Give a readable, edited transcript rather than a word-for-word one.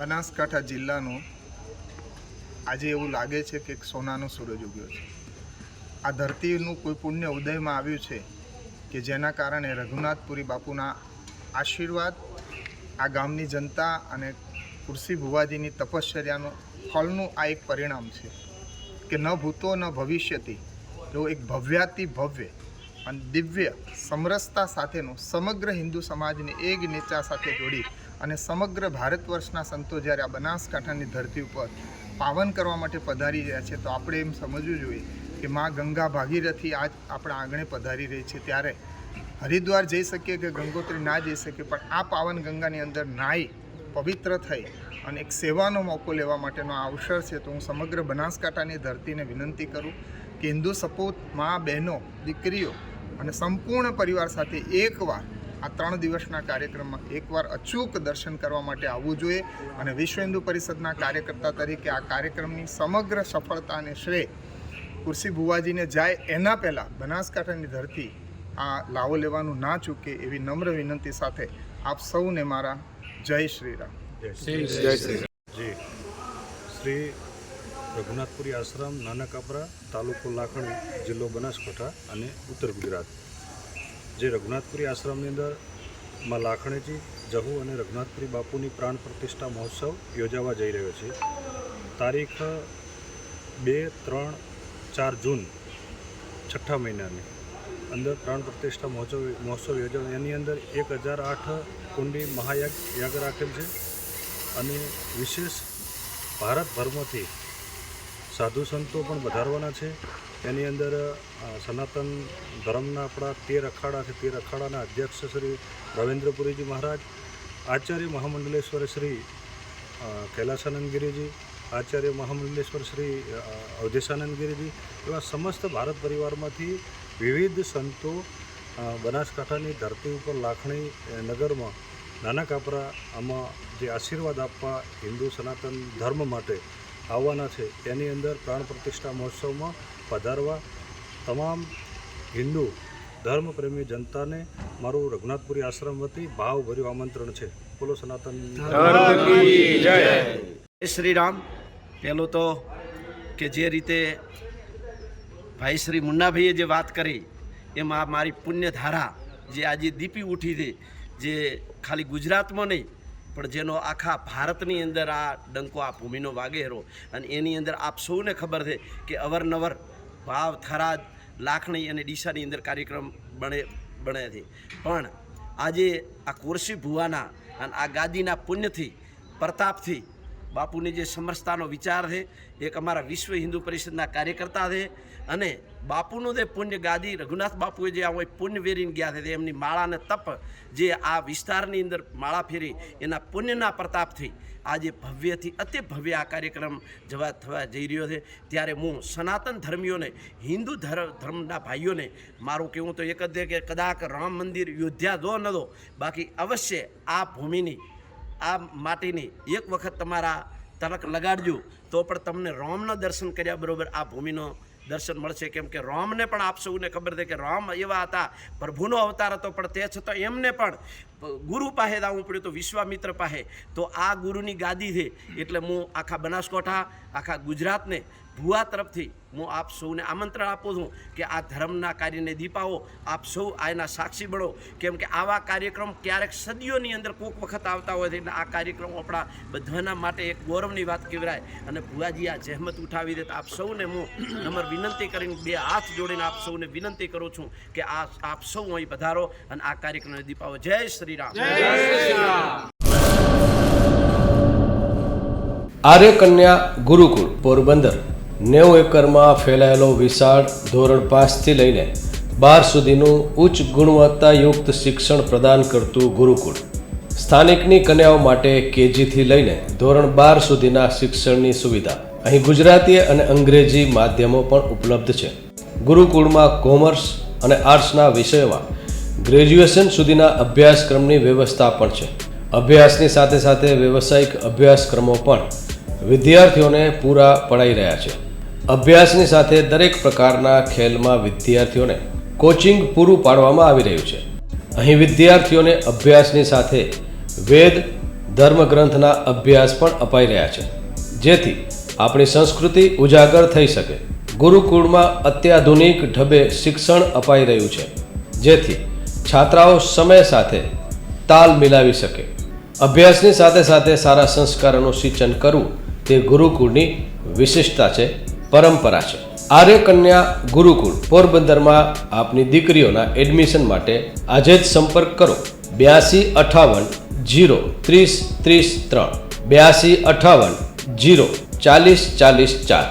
બનાસકાંઠા જિલ્લાનું આજે એવું લાગે છે કે એક સોનાનો સૂરજ ઉગ્યો છે. આ ધરતીનું કોઈ પુણ્ય ઉદયમાં આવ્યું છે કે જેના કારણે રઘુનાથપુરી બાપુના આશીર્વાદ આ ગામની જનતા અને કુરસી ભુવાજીની તપશ્ચર્યાનું ફળનું આ એક પરિણામ છે કે ન ભૂતો ન ભવિષ્યથી એવો એક ભવ્યાતિ ભવ્ય અને દિવ્ય સમરસતા સાથેનું સમગ્ર હિન્દુ સમાજને એક નેચા સાથે જોડી અને સમગ્ર ભારત વર્ષના સંતો જ્યારે આ બનાસકાંઠાની ધરતી ઉપર પાવન કરવા માટે પધારી રહ્યા છે તો આપણે એમ સમજવું જોઈએ કે મા ગંગા ભાગીરથી આજ આપણા આંગણે પધારી રહી છે. ત્યારે હરિદ્વાર જઈ શકીએ કે ગંગોત્રી ના જઈ શકીએ, પણ આ પાવન ગંગાની અંદર નાહી પવિત્ર થઈ અને એક સેવાનો મોકો લેવા માટેનો આ અવસર છે. તો હું સમગ્ર બનાસકાંઠાની ધરતીને વિનંતી કરું કે હિન્દુ સપૂત મા બહેનો દીકરીઓ અને સંપૂર્ણ પરિવાર સાથે એકવાર આ 3 દિવસના કાર્યક્રમમાં એકવાર અચૂક દર્શન કરવા માટે આવવું જોઈએ. અને વિશ્વ હિન્દુ પરિષદના કાર્યકર્તા તરીકે આ કાર્યક્રમની સમગ્ર સફળતા અને શ્રેય કુરસી ભુવાજીને જાય એના પહેલાં બનાસકાંઠાની ધરતી આ લાવો લેવાનું ના ચૂકે એવી નમ્ર વિનંતી સાથે આપ સૌને મારા જય શ્રી રામ. જય શ્રી જી. શ્રી રઘુનાથપુરી આશ્રમ નાના કાપરા, તાલુકો લાખણી, જિલ્લો બનાસકાંઠા અને ઉત્તર ગુજરાત. જે રઘુનાથપુરી આશ્રમની અંદર માં લાખણીજી, જહુ અને રઘુનાથપુરી બાપુની પ્રાણ પ્રતિષ્ઠા મહોત્સવ યોજાવા જઈ રહ્યો છે. તારીખ 2, 3, 4 જૂન 6ઠા મહિનાની અંદર પ્રાણ પ્રતિષ્ઠા મહોત્સવ યોજાય. એની અંદર 1008 કુંડી મહાયાગ રાખેલ છે અને વિશેષ ભારતભરમાંથી સાધુ સંતો પણ વધારવાના છે. એની અંદર સનાતન ધર્મના આપણા 13 અખાડા છે. 13 અખાડાના અધ્યક્ષ શ્રી રવિન્દ્રપુરીજી મહારાજ, આચાર્ય મહામંડલેશ્વર શ્રી કૈલાસાનંદગીરીજી, આચાર્ય મહામંડલેશ્વર શ્રી અવધેશાનંદગીરીજી, એવા સમસ્ત ભારત પરિવારમાંથી વિવિધ સંતો બનાસકાંઠાની ધરતી ઉપર લાખણી નગરમાં નાના કાપરા આમાં જે આશીર્વાદ આપવા હિન્દુ સનાતન ધર્મ માટે આવવાના છે. એની અંદર પ્રાણ પ્રતિષ્ઠા મહોત્સવમાં પધારવા તમામ હિન્દુ ધર્મપ્રેમી જનતાને મારું રઘુનાથપુરી આશ્રમ વતી ભાવભર્યું આમંત્રણ છે. બોલો સનાતન ધર્મ કી જય. જય શ્રી રામ. પહેલું તો કે જે રીતે ભાઈ શ્રી મુન્નાભાઈએ જે વાત કરી એમાં મારી પુણ્યધારા જે આજે દીપી ઉઠી છે, જે ખાલી ગુજરાતમાં નહીં પણ જેનો આખા ભારતની અંદર આ ડંકો આ ભૂમિનો વાગેરો, અને એની અંદર આપ સૌને ખબર છે કે અવારનવાર વાવ, થરાદ, લાખણી અને ડીસાની અંદર કાર્યક્રમ બને છે. પણ આજે આ કુરસી ભુવાના અને આ ગાદીના પુણ્યથી, પ્રતાપથી બાપુની જે સમરસતાનો વિચાર છે, એક અમારા વિશ્વ હિન્દુ પરિષદના કાર્યકર્તા છે અને બાપુનું જે પુણ્ય ગાદી રઘુનાથ બાપુએ જે આ પુણ્ય વેરીને ગયા છે, એમની માળાને તપ જે આ વિસ્તારની અંદર માળા ફેરી એના પુણ્યના પ્રતાપથી આજે ભવ્યથી અતિ ભવ્ય આ કાર્યક્રમ થવા જઈ રહ્યો છે. ત્યારે હું સનાતન ધર્મીઓને, હિન્દુ ધર્મના ભાઈઓને મારું કહેવું તો એક જ કે કદાચ રામ મંદિર યોધ્યા દો ન દો, બાકી અવશ્ય આ ભૂમિની, આ માટીની એક વખત તમારા તલક લગાડજો તો પણ તમને રામના દર્શન કર્યા બરોબર આ ભૂમિનો દર્શન મળશે. કેમ કે રામને પણ આપ સૌને ખબર છે કે રામ એવા હતા, પ્રભુનો અવતાર હતો, પણ તે છતાં એમને પણ ગુરુ પાસે આવવું પડ્યું તો વિશ્વામિત્ર પાસે. તો આ ગુરુની ગાદી છે એટલે હું આખા બનાસકાંઠા, આખા ગુજરાતને ભુવા તરફથી હું આપ સૌને આમંત્રણ આપું છું કે આ ધર્મના કાર્યને દીપાવો, આપ સૌ આના સાક્ષી બનો. કેમ કે આવા કાર્યક્રમ ક્યારેક સદીઓની અંદર કોઈક વખત આવતા હોય છે, એટલે આ કાર્યક્રમ આપણા બધાના માટે એક ગૌરવની વાત કહેવાય. અને ભુવાજી આ જહેમત ઉઠાવી દે તો આપ સૌને હું નમ્ર વિનંતી કરીને 2 હાથ જોડીને આપ સૌને વિનંતી કરું છું કે આપ સૌ અહીં પધારો અને આ કાર્યક્રમને દીપાવો. જય શ્રી રામ. આર્ય કન્યા ગુરુકુળ પોરબંદર 90 એકરમાં ફેલાયેલો વિશાળ ધોરણ 5 થી લઈને 12 સુધીનું ઉચ્ચ ગુણવત્તાયુક્ત શિક્ષણ પ્રદાન કરતું ગુરુકુળ. સ્થાનિકની કન્યાઓ માટે કેજી થી લઈને ધોરણ 12 સુધીના શિક્ષણની સુવિધા. અહીં ગુજરાતી અને અંગ્રેજી માધ્યમો પણ ઉપલબ્ધ છે. ગુરુકુળમાં કોમર્સ અને આર્ટ્સના વિષયોમાં ગ્રેજ્યુએશન સુધીના અભ્યાસક્રમની વ્યવસ્થા પણ છે. અભ્યાસની સાથે સાથે વ્યવસાયિક અભ્યાસક્રમો પણ વિદ્યાર્થીઓને પૂરા પડાઈ રહ્યા છે. અભ્યાસની સાથે દરેક પ્રકારના ખેલમાં વિદ્યાર્થીઓને કોચિંગ પૂરું પાડવામાં આવી રહ્યું છે. અહીં વિદ્યાર્થીઓને અભ્યાસની સાથે વેદ, ધર્મગ્રંથના અભ્યાસ પણ અપાઈ રહ્યા છે, જેથી આપણી સંસ્કૃતિ ઉજાગર થઈ શકે. ગુરુકુળમાં અત્યાધુનિક ઢબે શિક્ષણ અપાઈ રહ્યું છે, જેથી છાત્રાઓ સમય સાથે તાલ મિલાવી શકે. અભ્યાસની સાથે સાથે સારા સંસ્કારોનું સિંચન કરવું તે ગુરુકુળની વિશિષ્ટતા છે, પરંપરા છે. આર્ય કન્યા ગુરુકુળ પોરબંદરમાં આપની દીકરીઓના એડમિશન માટે આજે જ સંપર્ક કરો 8258 030 33 3 8258 040 40 4.